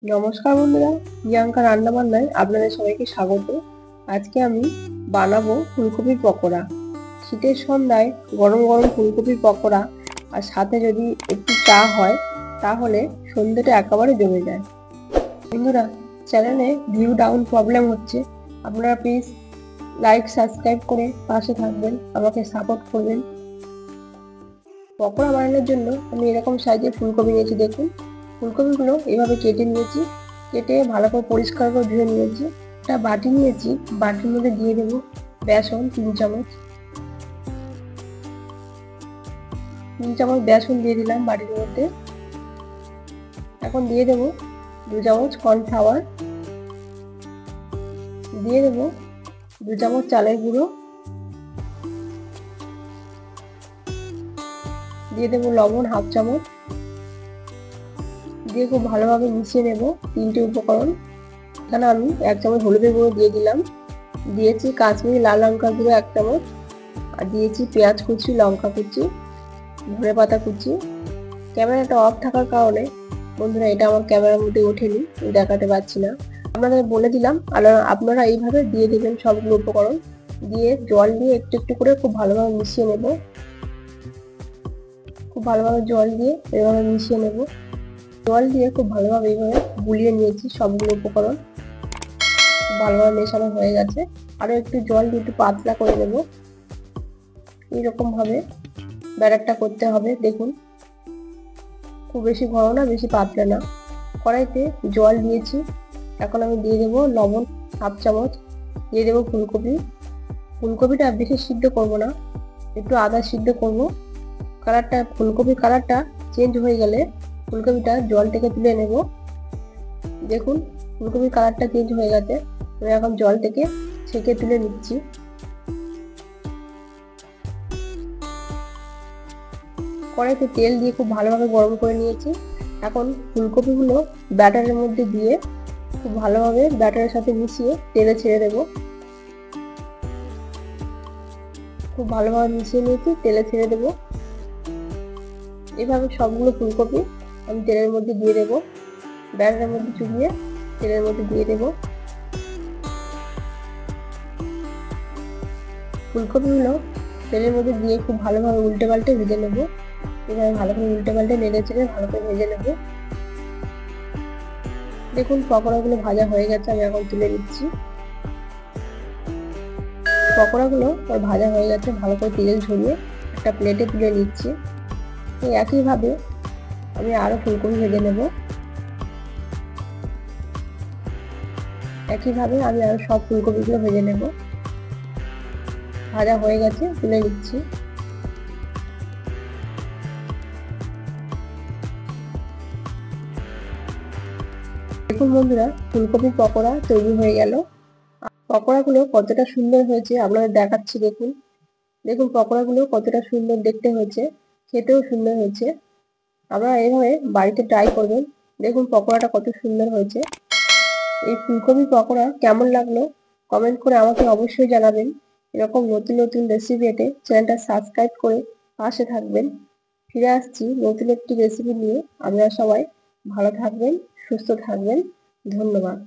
নমস্কার বন্ধুরা, প্রিয়াঙ্কা রান্না বান্নায় আপনাদের সবাইকে স্বাগত। আজকে আমি বানাবো ফুলকপির পকোড়া। শীতের সন্ধ্যায় গরম গরম ফুলকপির পকোড়া আর সাথে যদি একটু চা হয় তাহলে সন্ধ্যেটা একেবারে জমে যায়। বন্ধুরা, চ্যানেলে ভিউ ডাউন প্রবলেম হচ্ছে, আপনারা প্লিজ লাইক সাবস্ক্রাইব করে পাশে থাকবেন, আমাকে সাপোর্ট করবেন। পকোড়া বানানোর জন্য আমি এরকম সাইজের ফুলকপি নিয়েছি। দেখুন, ফুলকপিগুলো এভাবে কেটে নিয়েছি, কেটে ভালো করে পরিষ্কার করে ধুয়ে নিয়েছি। একটা বাটি নিয়েছি, বাটির মধ্যে দিয়ে দেবো বেসন 3 চামচ। 3 চামচ বেসন দিয়ে দিলাম বাটির মধ্যে। এখন দিয়ে দেবো 2 চামচ কর্নফ্লাওয়ার, দিয়ে দেবো 2 চামচ চালের গুঁড়ো, দিয়ে দেবো লবণ 1/2 চামচ, দিয়ে খুব ভালোভাবে মিশিয়ে নেব 3টে উপকরণ। এখানে আমি 1 চামচ হলুদের গুঁড়ো দিয়ে দিলাম, দিয়েছি কাশ্মীরি লাল লঙ্কার গুঁড়ো 1 চামচ, আর দিয়েছি পেঁয়াজ কুচি, লঙ্কা কুচি, ধনে পাতা কুচি। ক্যামেরাটা অফ থাকার কারণে বন্ধুরা এটা আমার ক্যামেরার মধ্যে ওঠেনি, দেখাতে পারছি না। আপনাদের বলে দিলাম, আপনারা এইভাবে দিয়ে দেবেন সবগুলো উপকরণ। দিয়ে জল দিয়ে একটু একটু করে খুব ভালোভাবে মিশিয়ে নেব। খুব ভালোভাবে জল দিয়ে এভাবে মিশিয়ে নেব। জল দিয়ে খুব ভালোভাবে এইভাবে গুলিয়ে নিয়েছি সবগুলো উপকরণ। খুব ভালোভাবে মেশানো হয়ে গেছে। আরো একটু জল দিয়ে একটু পাতলা করে নেব। এইরকম ভাবে ব্যাটারটা করতে হবে। দেখুন, খুব বেশি ঘন না, বেশি পাতলা না। কড়াইতে জল দিয়েছি। এখন আমি দিয়ে দেবো লবণ 1/2 চামচ, দিয়ে দেবো ফুলকপি। ফুলকপিটা বেশি সিদ্ধ করব না, একটু আদা সিদ্ধ করব। ফুলকপির কালারটা চেঞ্জ হয়ে গেলে ফুলকপিটা জল থেকে তুলে নেব। দেখুন, ফুলকপির কালারটা চেঞ্জ হয়ে গেছে। আমি এখন জল থেকে ছেঁকে তুলে নিচ্ছি। কড়াইতে তেল দিয়ে খুব ভালোভাবে গরম করে নিয়েছি। এখন ফুলকপিগুলো ব্যাটারের মধ্যে দিয়ে খুব ভালোভাবে ব্যাটারের সাথে মিশিয়ে তেলে ছেড়ে দেব। খুব ভালোভাবে মিশিয়ে নিয়েছি, তেলে ছেড়ে দেব। এভাবে সবগুলো ফুলকপি আমি তেলের মধ্যে দিয়ে দেব। ব্যাটারের মধ্যে চুবিয়ে তেলের মধ্যে দিয়ে দেব। ফুলকপিগুলো তেলের মধ্যে দিয়ে খুব ভালোভাবে উল্টে পাল্টে ভেজে নেব। এভাবে ভালো করে উল্টে পাল্টে নেড়ে চেড়ে ভালো করে ভেজে নেব। দেখুন, পকোড়াগুলো ভাজা হয়ে গেছে, আমি এখন তুলে নিচ্ছি। পকোড়াগুলো ভাজা হয়ে গেছে, ভালো করে তেল ঝরিয়ে একটা প্লেটে তুলে নিচ্ছি। এই একইভাবে আমি আরো ফুলকপি ভেজে নেব। একইভাবে আমি আরো সব ফুলকপিগুলো ভেজে নেব। ভাজা হয়ে গেছে, তুলে নিচ্ছি। দেখুন বন্ধুরা, ফুলকপির পকোড়া তৈরি হয়ে গেল। পকোড়াগুলো কতটা সুন্দর হয়েছে আপনাদের দেখাচ্ছি। দেখুন দেখুন পকোড়াগুলো কতটা সুন্দর দেখতে হয়েছে, খেতেও সুন্দর হয়েছে। আপনারা এইভাবে বাড়িতে ট্রাই করবেন। দেখুন পকোড়াটা কত সুন্দর হয়েছে। এই ফুলকপি পকোড়া কেমন লাগলো কমেন্ট করে আমাকে অবশ্যই জানাবেন। এরকম নতুন নতুন রেসিপি পেতে চ্যানেলটা সাবস্ক্রাইব করে পাশে থাকবেন। ফিরে আসছি নতুন একটি রেসিপি নিয়ে। আপনারা সবাই ভালো থাকবেন, সুস্থ থাকবেন। ধন্যবাদ।